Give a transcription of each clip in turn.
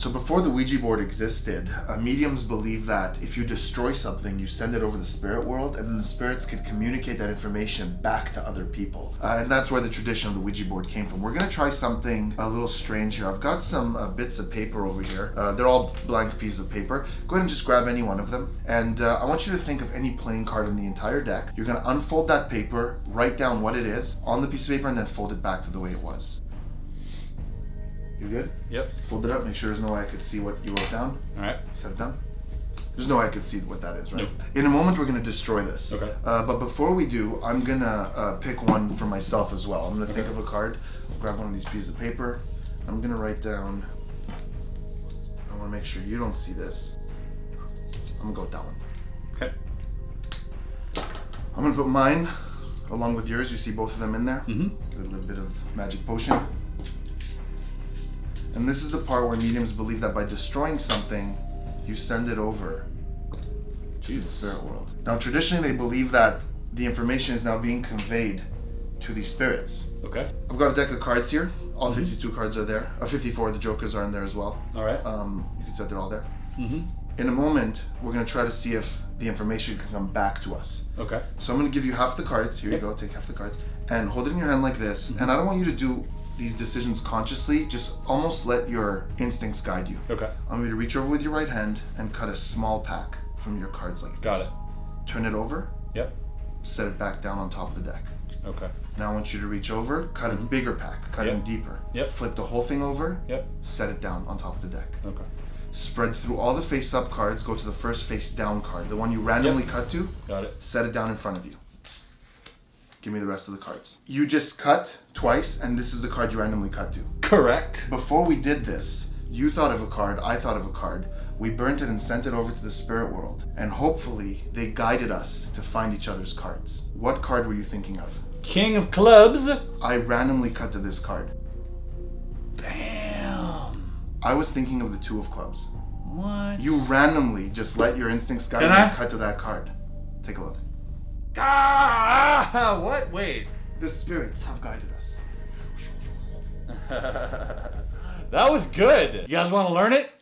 So before the Ouija board existed, mediums believed that if you destroy something, you send it over the spirit world, and then the spirits could communicate that information back to other people. And that's where the tradition of the Ouija board came from. We're gonna try something a little strange here. I've got some bits of paper over here. They're all blank pieces of paper. Go ahead and just grab any one of them. And I want you to think of any playing card in the entire deck. You're gonna unfold that paper, write down what it is on the piece of paper, and then fold it back to the way it was. You good? Yep. Fold it up, make sure there's no way I could see what you wrote down. All right. Set it down. There's no way I could see what that is, right? Nope. In a moment, we're gonna destroy this. Okay. But before we do, I'm gonna pick one for myself as well. I'm gonna think of a card, grab one of these pieces of paper. I'm gonna write down, I wanna make sure you don't see this. I'm gonna go with that one. Okay. I'm gonna put mine along with yours. You see both of them in there? Mm-hmm. Give it a little bit of magic potion. And this is the part where mediums believe that by destroying something, you send it over to the spirit world. Now, traditionally, they believe that the information is now being conveyed to these spirits. Okay. I've got a deck of cards here. All 52 cards are there. 54, the jokers are in there as well. All right. You can see that they're all there. Mm-hmm. In a moment, we're going to try to see if the information can come back to us. Okay. So I'm going to give you half the cards. Here you go. Take half the cards. And hold it in your hand like this. And I don't want you to do these decisions consciously. Just almost let your instincts guide you. Okay. I'm going to reach over with your right hand and cut a small pack from your cards like this. Got it. Turn it over. Yep. Set it back down on top of the deck. Okay. Now I want you to reach over, cut a bigger pack, cut in deeper. Yep. Flip the whole thing over. Yep. Set it down on top of the deck. Okay. Spread through all the face up cards, go to the first face down card, the one you randomly cut to. Got it. Set it down in front of you. Give me the rest of the cards. You just cut twice, and this is the card you randomly cut to. Correct. Before we did this, you thought of a card, I thought of a card. We burnt it and sent it over to the spirit world. And hopefully, they guided us to find each other's cards. What card were you thinking of? King of clubs. I randomly cut to this card. Bam. I was thinking of the two of clubs. What? You randomly just let your instincts guide you Can I? and cut to that card. Take a look. Ah! What? Wait. The spirits have guided us. That was good. You guys want to learn it?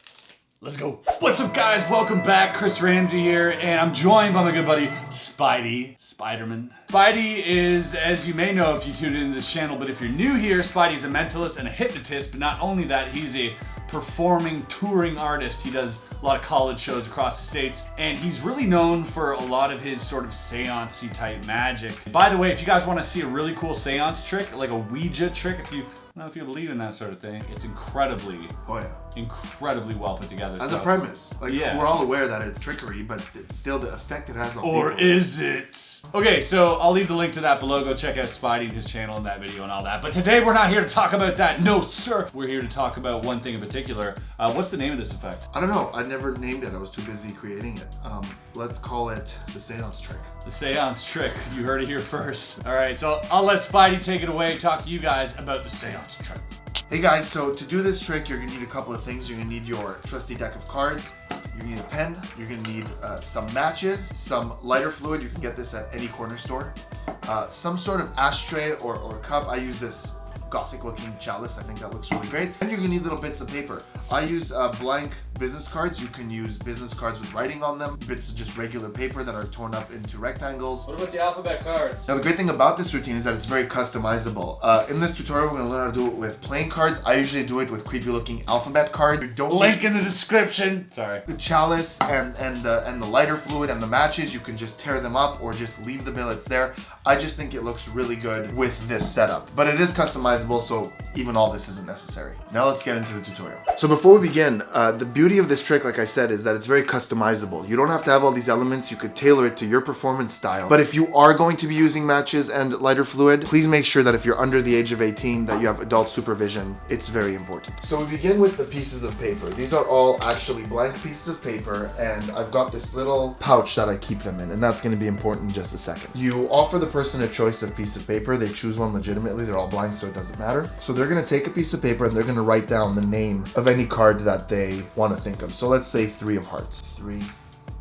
Let's go. What's up, guys? Welcome back. Chris Ramsay here, and I'm joined by my good buddy Spidey, Spiderman. Spidey is, as you may know if you tuned into this channel, but if you're new here, Spidey's a mentalist and a hypnotist. But not only that, he's a performing, touring artist. He does a lot of college shows across the states, and he's really known for a lot of his sort of seance-y type magic. By the way, if you guys want to see a really cool seance trick, like a Ouija trick, I don't know if you believe in that sort of thing, it's incredibly well put together. As a premise, like yeah. we're all aware that it's trickery, but it's still the effect it has on Or people. is it? Okay, so I'll leave the link to that below. Go check out Spidey and his channel and that video and all that. But today we're not here to talk about that. No, sir. We're here to talk about one thing in particular. What's the name of this effect? I don't know. I never named it. I was too busy creating it. Let's call it the seance trick. The seance trick. You heard it here first. All right, so I'll let Spidey take it away and talk to you guys about the seance trick. Hey guys, so to do this trick, you're gonna need a couple of things. You're gonna need your trusty deck of cards. You need a pen. You're gonna need some matches, some lighter fluid. You can get this at any corner store. Some sort of ashtray or cup. I use this gothic looking chalice. I think that looks really great. And you're gonna need little bits of paper. I use blank business cards. You can use business cards with writing on them. Bits of just regular paper that are torn up into rectangles. What about the alphabet cards? Now the great thing about this routine is that it's very customizable. In this tutorial, we're gonna learn how to do it with playing cards. I usually do it with creepy looking alphabet cards. Link in the description. Sorry. The chalice and the lighter fluid and the matches, you can just tear them up or just leave the billets there. I just think it looks really good with this setup. But it is customizable, so even all this isn't necessary. Now let's get into the tutorial. So before we begin, the beauty of this trick, like I said, is that it's very customizable. You don't have to have all these elements. You could tailor it to your performance style. But if you are going to be using matches and lighter fluid, please make sure that if you're under the age of 18, that you have adult supervision. It's very important. So we begin with the pieces of paper. These are all actually blank pieces of paper, and I've got this little pouch that I keep them in, and that's going to be important in just a second. You offer the person a choice of piece of paper. They choose one legitimately. They're all blank, so it doesn't matter. So they're going to take a piece of paper and they're going to write down the name of any card that they want to think of. So let's say 3 of hearts. 3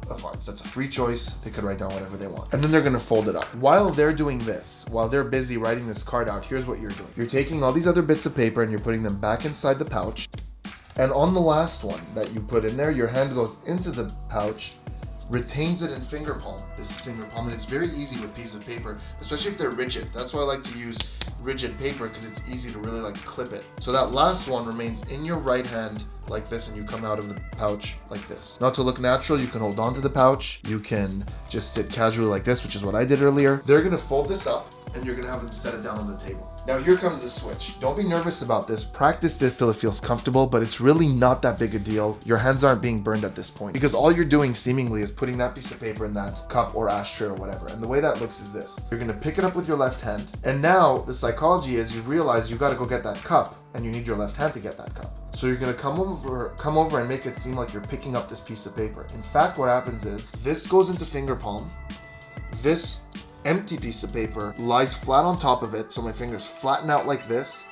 of hearts. That's a free choice. They could write down whatever they want. And then they're going to fold it up. While they're doing this, while they're busy writing this card out, here's what you're doing. You're taking all these other bits of paper and you're putting them back inside the pouch. And on the last one that you put in there, your hand goes into the pouch, retains it in finger palm. This is finger palm, and it's very easy with pieces of paper, especially if they're rigid. That's why I like to use rigid paper, because it's easy to really like clip it. So that last one remains in your right hand like this, and you come out of the pouch like this. Now, to look natural, you can hold on to the pouch. You can just sit casually like this, which is what I did earlier. They're gonna fold this up, and you're gonna have them set it down on the table. Now here comes the switch. Don't be nervous about this. Practice this till it feels comfortable, but it's really not that big a deal. Your hands aren't being burned at this point, because all you're doing seemingly is putting that piece of paper in that cup or ashtray or whatever. And the way that looks is this. You're gonna pick it up with your left hand, and now the psychology is you realize you gotta go get that cup, and you need your left hand to get that cup. So you're gonna come over and make it seem like you're picking up this piece of paper. In fact, what happens is this goes into finger palm. This empty piece of paper lies flat on top of it, so my fingers flatten out like this.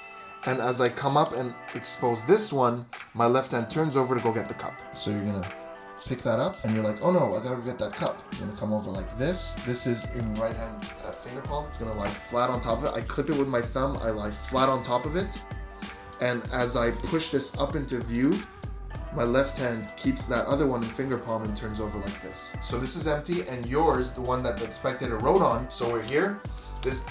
And as I come up and expose this one, my left hand turns over to go get the cup. So you're gonna pick that up, and you're like, oh no, I gotta go get that cup. You're gonna come over like this. This is in right hand finger palm. It's gonna lie flat on top of it. I clip it with my thumb, I lie flat on top of it. And as I push this up into view, my left hand keeps that other one in finger palm and turns over like this. So this is empty, and yours, the one that the spectator wrote on. So we're here,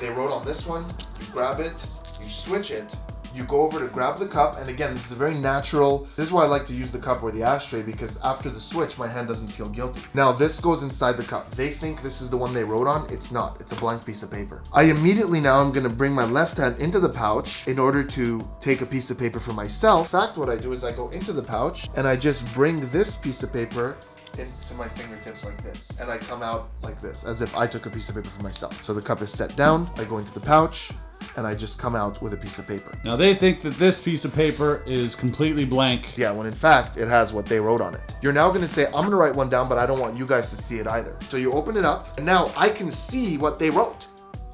they wrote on this one, you grab it, you switch it, you go over to grab the cup, and again, this is a very natural, this is why I like to use the cup or the ashtray, because after the switch, my hand doesn't feel guilty. Now this goes inside the cup. They think this is the one they wrote on. It's not, it's a blank piece of paper. I immediately now am gonna bring my left hand into the pouch in order to take a piece of paper for myself. In fact, what I do is I go into the pouch and I just bring this piece of paper into my fingertips like this, and I come out like this, as if I took a piece of paper for myself. So the cup is set down, I go into the pouch, and I just come out with a piece of paper. Now they think that this piece of paper is completely blank. Yeah, when in fact, it has what they wrote on it. You're now gonna say, I'm gonna write one down, but I don't want you guys to see it either. So you open it up, and now I can see what they wrote.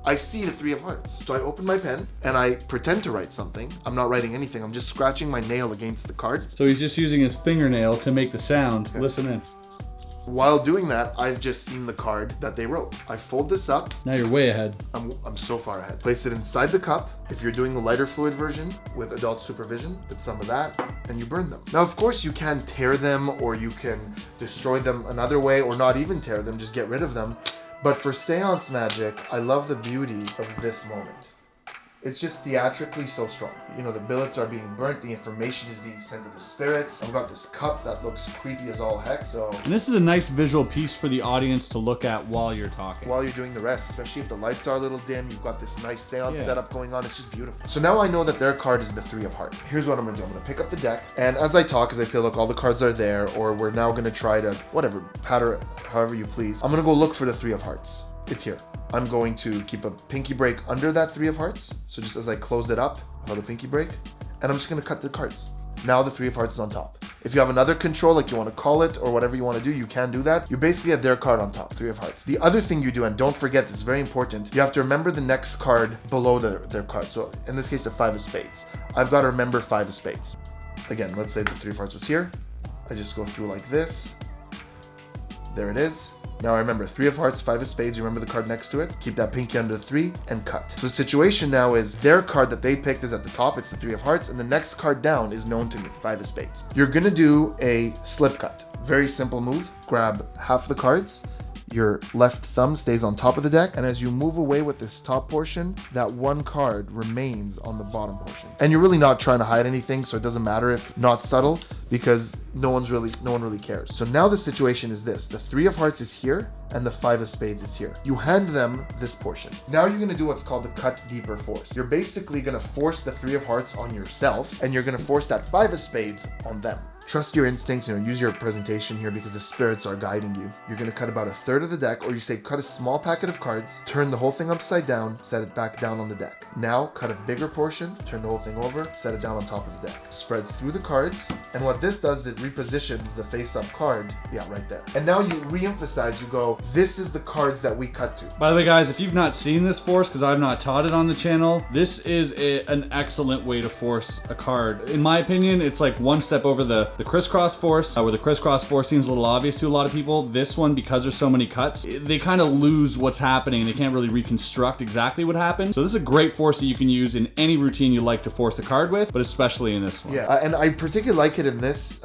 I see the 3 of hearts. So I open my pen, and I pretend to write something. I'm not writing anything, I'm just scratching my nail against the card. So he's just using his fingernail to make the sound. Okay. Listen in. While doing that, I've just seen the card that they wrote. I fold this up. Now you're way ahead. I'm so far ahead. Place it inside the cup. If you're doing the lighter fluid version with adult supervision, put some of that, and you burn them. Now, of course, you can tear them, or you can destroy them another way, or not even tear them, just get rid of them. But for seance magic, I love the beauty of this moment. It's just theatrically so strong. You know, the billets are being burnt, the information is being sent to the spirits. I've got this cup that looks creepy as all heck, so... And this is a nice visual piece for the audience to look at while you're talking. While you're doing the rest, especially if the lights are a little dim, you've got this nice seance setup going on, it's just beautiful. So now I know that their card is the 3 of hearts. Here's what I'm gonna do. I'm gonna pick up the deck, and as I talk, as I say, look, all the cards are there, or we're now gonna try to, whatever, patter however you please. I'm gonna go look for the 3 of hearts. It's here. I'm going to keep a pinky break under that 3 of hearts. So just as I close it up, I have the pinky break, and I'm just gonna cut the cards. Now the 3 of hearts is on top. If you have another control, like you wanna call it, or whatever you wanna do, you can do that. You basically have their card on top, 3 of hearts. The other thing you do, and don't forget, this is very important, you have to remember the next card below their card. So in this case, the 5 of spades. I've gotta remember 5 of spades. Again, let's say the 3 of hearts was here. I just go through like this. There it is. Now I remember 3 of hearts, 5 of spades, you remember the card next to it, keep that pinky under the 3 and cut. So the situation now is their card that they picked is at the top, it's the 3 of hearts, and the next card down is known to me, 5 of spades. You're gonna do a slip cut. Very simple move. Grab half the cards, your left thumb stays on top of the deck, and as you move away with this top portion, that one card remains on the bottom portion. And you're really not trying to hide anything, so it doesn't matter if not subtle, because no one really cares. So now the situation is this: the 3 of hearts is here, and the 5 of spades is here. You hand them this portion. Now you're gonna do what's called the cut deeper force. You're basically gonna force the 3 of hearts on yourself, and you're gonna force that 5 of spades on them. Trust your instincts, use your presentation here because the spirits are guiding you. You're gonna cut about a third of the deck, or you say cut a small packet of cards, turn the whole thing upside down, set it back down on the deck. Now cut a bigger portion, turn the whole thing over, set it down on top of the deck. Spread through the cards, and what this does is it repositions the face-up card, right there. And now you re-emphasize, you go, this is the cards that we cut to. By the way, guys, if you've not seen this force, because I've not taught it on the channel, this is an excellent way to force a card. In my opinion, it's like one step over the the crisscross force, where the crisscross force seems a little obvious to a lot of people. This one, because there's so many cuts, they kind of lose what's happening. They can't really reconstruct exactly what happened. So this is a great force that you can use in any routine you like to force a card with, but especially in this one. Yeah, and I particularly like it in this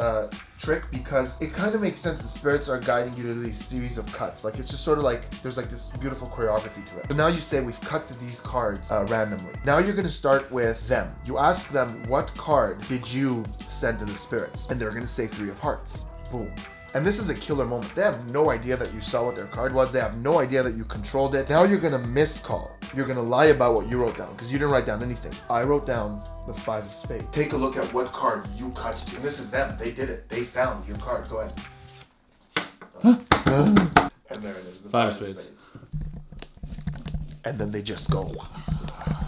trick because it kind of makes sense. The spirits are guiding you to these series of cuts. Like, it's just sort of like, there's like this beautiful choreography to it. So now you say, we've cut to these cards randomly. Now you're gonna start with them. You ask them, what card did you send to the spirits? And they're gonna say 3 of hearts. Boom. And this is a killer moment. They have no idea that you saw what their card was. They have no idea that you controlled it. Now you're gonna miscall. You're gonna lie about what you wrote down because you didn't write down anything. I wrote down the 5 of spades. Take a look at what card you cut to. And this is them. They did it. They found your card. Go ahead. And there it is. The 5 of spades. And then they just go.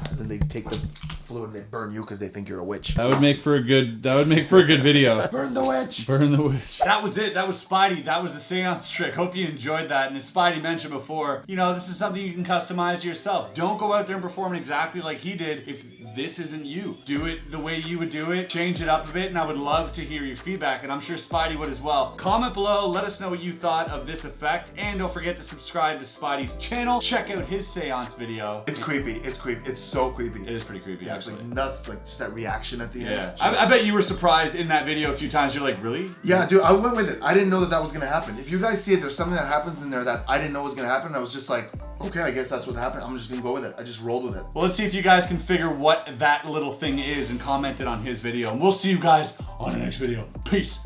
And then they take the fluid and they burn you because they think you're a witch. That would make for a good video. Burn the witch. Burn the witch. That was it. That was Spidey. That was the seance trick. Hope you enjoyed that. And as Spidey mentioned before, you know, this is something you can customize yourself. Don't go out there and perform it exactly like he did if this isn't you. Do it the way you would do it. Change it up a bit, and I would love to hear your feedback, and I'm sure Spidey would as well. Comment below. Let us know what you thought of this effect, and don't forget to subscribe to Spidey's channel. Check out his seance video. It's creepy. It's creepy. It's so creepy. It is pretty creepy, yeah, actually. It's like nuts, like just that reaction at the end. Yeah. I bet you were surprised in that video a few times. You're like, really? Yeah, dude, I went with it. I didn't know that that was gonna happen. If you guys see it, there's something that happens in there that I didn't know was gonna happen. I was just like, okay, I guess that's what happened. I'm just gonna go with it. I just rolled with it. Well, let's see if you guys can figure what that little thing is and comment it on his video. And we'll see you guys on the next video. Peace.